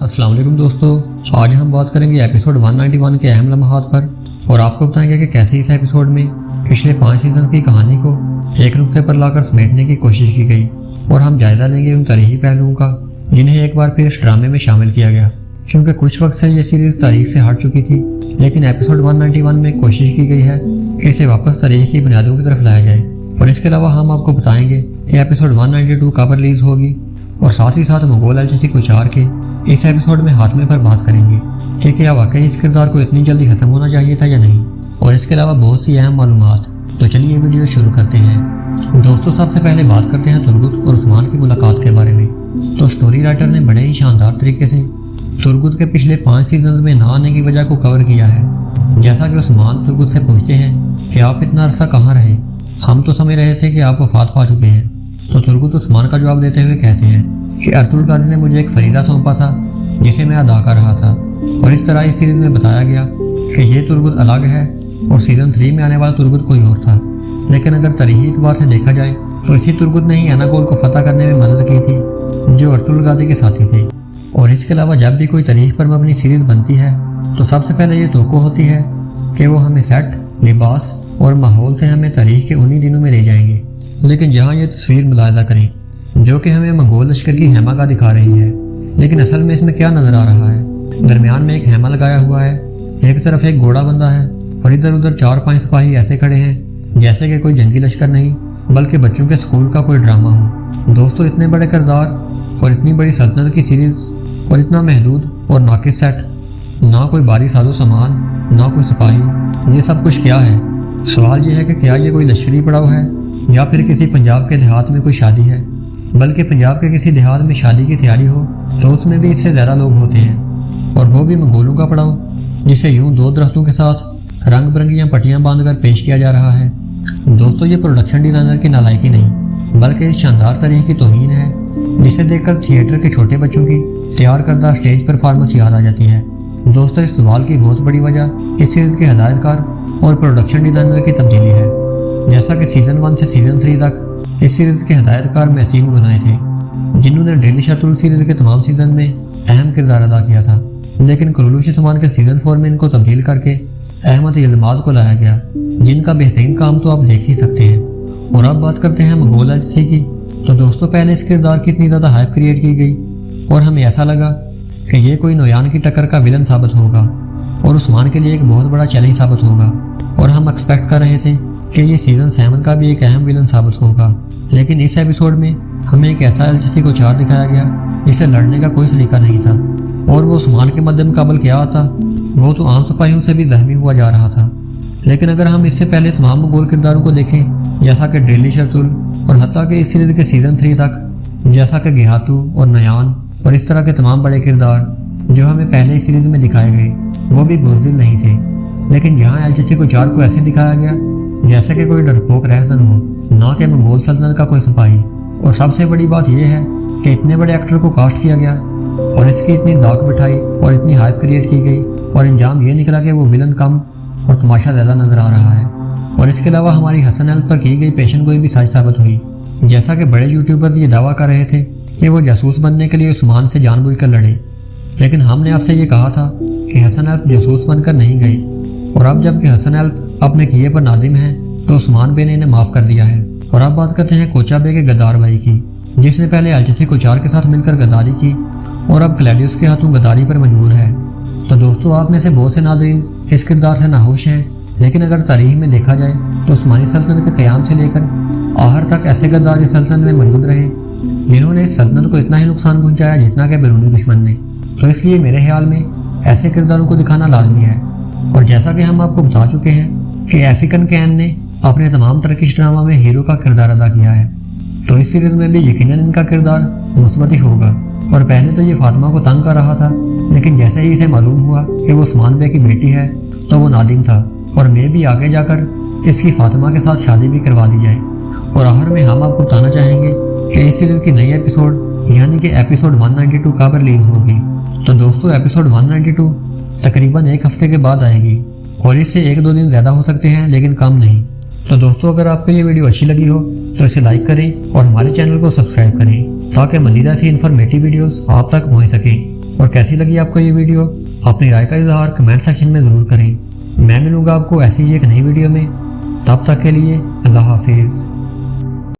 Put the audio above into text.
अस्सलाम वालेकुम दोस्तों, आज हम बात करेंगे एपिसोड 191 के अहम लम्हात पर और आपको बताएंगे कि कैसे इस एपिसोड में पिछले 5 सीजन की कहानी को एक नुक्ते पर लाकर समेटने की कोशिश की गई और हम जायजा लेंगे उन तारीखी पहलुओं का जिन्हें एक बार फिर इस ड्रामे में शामिल किया गया, क्योंकि कुछ वक्त से ये सीरीज तारीख से हट चुकी थी। लेकिन एपिसोड 191 में कोशिश की गई है कि इसे वापस तारीख की बुनियादों की तरफ लाया जाए। और इसके अलावा हम आपको बताएंगे कि एपिसोड 192 कब रिलीज होगी और साथ ही साथ मंगोल एलचीसी कोचार के इस एपिसोड में हाथमे पर बात करेंगे कि क्या वाकई इस किरदार को इतनी जल्दी खत्म होना चाहिए था या नहीं, और इसके अलावा बहुत सी अहम मालूमात। तो चलिए वीडियो शुरू करते हैं। दोस्तों, सबसे पहले बात करते हैं तुर्गुत और उस्मान की मुलाकात के बारे में। तो स्टोरी राइटर ने बड़े ही शानदार तरीके से तुर्गुत के पिछले 5 सीजन में ना आने की वजह को कवर किया है। जैसा कि उस्मान तुर्गुत से पूछते हैं कि आप इतना अरसा कहाँ रहे, हम तो समझ रहे थे कि आप वफात पा चुके हैं। तो तुर्गुत उस्मान का जवाब देते हुए कहते हैं कि अर्तुल गाजी ने मुझे एक फरीदा सौंपा था जिसे मैं अदा कर रहा था। और इस तरह इस सीरीज में बताया गया कि ये तुर्गुत अलग है और सीजन 3 में आने वाला तुर्गुत कोई और था। लेकिन अगर तारीखी एतबार से देखा जाए तो इसी तुर्गुत ने ही एनागोल को फतह करने में मदद की थी जो अर्तुल गाजी के साथी थे। और इसके अलावा जब भी कोई तारीख पर मबनी सीरीज बनती है तो सबसे पहले ये तवक्को होती है कि वो हमें सेट, लिबास और माहौल से हमें तारीख के उन्हीं दिनों में ले जाएंगे। लेकिन जहाँ ये तस्वीर मुलाहिजा करें जो कि हमें मंगोल लश्कर की हैमा का दिखा रही है, लेकिन असल में इसमें क्या नजर आ रहा है। दरमियान में एक हैमा लगाया हुआ है, एक तरफ एक घोड़ा बंधा है और इधर उधर 4-5 सिपाही ऐसे खड़े हैं जैसे कि कोई जंगी लश्कर नहीं बल्कि बच्चों के स्कूल का कोई ड्रामा हो। दोस्तों, इतने बड़े किरदार और इतनी बड़ी सल्तनत की सीरीज और इतना महदूद और नाकिस सेट, ना कोई भारी साजो सामान, ना कोई सिपाही, ये सब कुछ क्या है। सवाल ये है कि क्या ये कोई लश्करी पड़ाव है या फिर किसी पंजाब के देहात में कोई शादी है। बल्कि पंजाब के किसी देहात में शादी की तैयारी हो तो उसमें भी इससे ज़्यादा लोग होते हैं, और वो भी मंगोलों का पड़ाव जिसे यूं 2 दरख्तों के साथ रंग बिरंगियाँ पट्टियाँ बांधकर पेश किया जा रहा है। दोस्तों, ये प्रोडक्शन डिज़ाइनर की नालायकी नहीं बल्कि इस शानदार तरीके की तौहीन है जिसे देखकर थिएटर के छोटे बच्चों की तैयार करदा स्टेज परफॉर्मेंस याद आ जाती है। दोस्तों, इस सवाल की बहुत बड़ी वजह इस सीरीज़ के हदायतकार और प्रोडक्शन डिज़ाइनर की तब्दीली है। जैसा कि सीजन 1 से सीजन 3 तक इस सीरीज के हदायतकार महतीन गुनाह थे जिन्होंने डेली शतुल सीरीज के तमाम सीजन में अहम किरदार अदा किया था। लेकिन कुरैशी सामान के सीजन 4 में इनको तब्दील करके अहमद यलमाज को लाया गया, जिनका बेहतरीन काम तो आप देख ही सकते हैं। और अब बात करते हैं मंगोल एलचीसी की। तो दोस्तों, पहले इस किरदार की इतनी ज़्यादा हाइप क्रिएट की गई और हमें ऐसा लगा कि ये कोई नोयान की टक्कर का विलन साबित होगा और उस्मान के लिए एक बहुत बड़ा चैलेंज साबित होगा। और हम एक्सपेक्ट कर रहे थे कि ये सीजन 7 का भी एक अहम विलन साबित होगा। लेकिन इस एपिसोड में हमें एक ऐसा एलचीसी कोचार दिखाया गया जिसे लड़ने का कोई सलीका नहीं था, और वो उस्मान के मद्दे मुकाबल क्या आता, वो तो आम सिपाहियों से भी जख्मी हुआ जा रहा था। लेकिन अगर हम इससे पहले तमाम मंगोल किरदारों को देखें जैसा कि डेली शतुल और हत्ता के इस सीरीज के सीजन 3 तक जैसा कि गेहातू और नयान और इस तरह के तमाम बड़े किरदार जो हमें पहले इस सीरीज में दिखाए गए वो भी बुज़दिल नहीं थे। लेकिन यहाँ एलचीसी कोचार को ऐसे दिखाया गया जैसे कि कोई डरपोक रहसन हो, ना कि मंगोल सल्तनत का कोई सिपाही। और सबसे बड़ी बात यह है कि इतने बड़े एक्टर को कास्ट किया गया और इसकी इतनी दाग बिठाई और इतनी हाइप क्रिएट की गई और अंजाम ये निकला कि वो विलन कम और तमाशा ज़्यादा नजर आ रहा है। और इसके अलावा हमारी हसन एल पर की गई पेशन गोई भी सच साबित हुई। जैसा कि बड़े यूट्यूबर ये दावा कर रहे थे कि वो जासूस बनने के लिए उस्मान से जानबूझकर लड़े, लेकिन हमने आपसे ये कहा था कि हसन एल जासूस बनकर नहीं गए। और अब जबकि हसन एल अपने किए पर नादिम है तो उस्मान बे ने इन्हें माफ़ कर दिया है। और अब बात करते हैं कोचा बे के गद्दार भाई की, जिसने पहले एलचीसी कोचार के साथ मिलकर गद्दारी की और अब क्लैडियस के हाथों गद्दारी पर मजबूर है। तो दोस्तों, आप में से बहुत से नाज़रीन इस किरदार से नाहोश हैं, लेकिन अगर तारीख में देखा जाए तो उस्मानी सल्तनत के क़याम से लेकर आखिर तक ऐसे गद्दार इस सल्तनत में मौजूद रहे जिन्होंने इस सल्तनत को इतना ही नुकसान पहुँचाया जितना कि बैरूनी दुश्मन ने। तो इसलिए मेरे ख्याल में ऐसे किरदारों को दिखाना लाजमी है। और जैसा कि हम आपको बता चुके हैं कि एफिकन कैन ने अपने तमाम टर्किश ड्रामा में हीरो का किरदार अदा किया है, तो इस सीरीज में भी यकीनन इनका किरदार मुस्बत ही होगा। और पहले तो ये फातिमा को तंग कर रहा था, लेकिन जैसे ही इसे मालूम हुआ कि वो उस्मान बे की बेटी है तो वो नादिम था और मैं भी आगे जाकर इसकी फातिमा के साथ शादी भी करवा दी जाए। और आखिर में हम आपको बताना चाहेंगे कि इस सीरीज की नई एपिसोड यानी कि एपिसोड 192 कब रिलीज होगी। तो दोस्तों, एपिसोड 192 तकरीबन 1 हफ्ते के बाद आएगी और इससे 1-2 दिन ज़्यादा हो सकते हैं, लेकिन कम नहीं। तो दोस्तों, अगर आपको ये वीडियो अच्छी लगी हो तो इसे लाइक करें और हमारे चैनल को सब्सक्राइब करें ताकि मज़ीद ऐसी इन्फॉर्मेटिव वीडियोस आप तक पहुंच सकें। اور کیسی لگی آپ کو یہ ویڈیو اپنی رائے کا اظہار کمنٹ سیکشن میں ضرور کریں۔ میں ملوں گا آپ کو ایسی ہی ایک نئی ویڈیو میں، تب تک کے لیے اللہ حافظ۔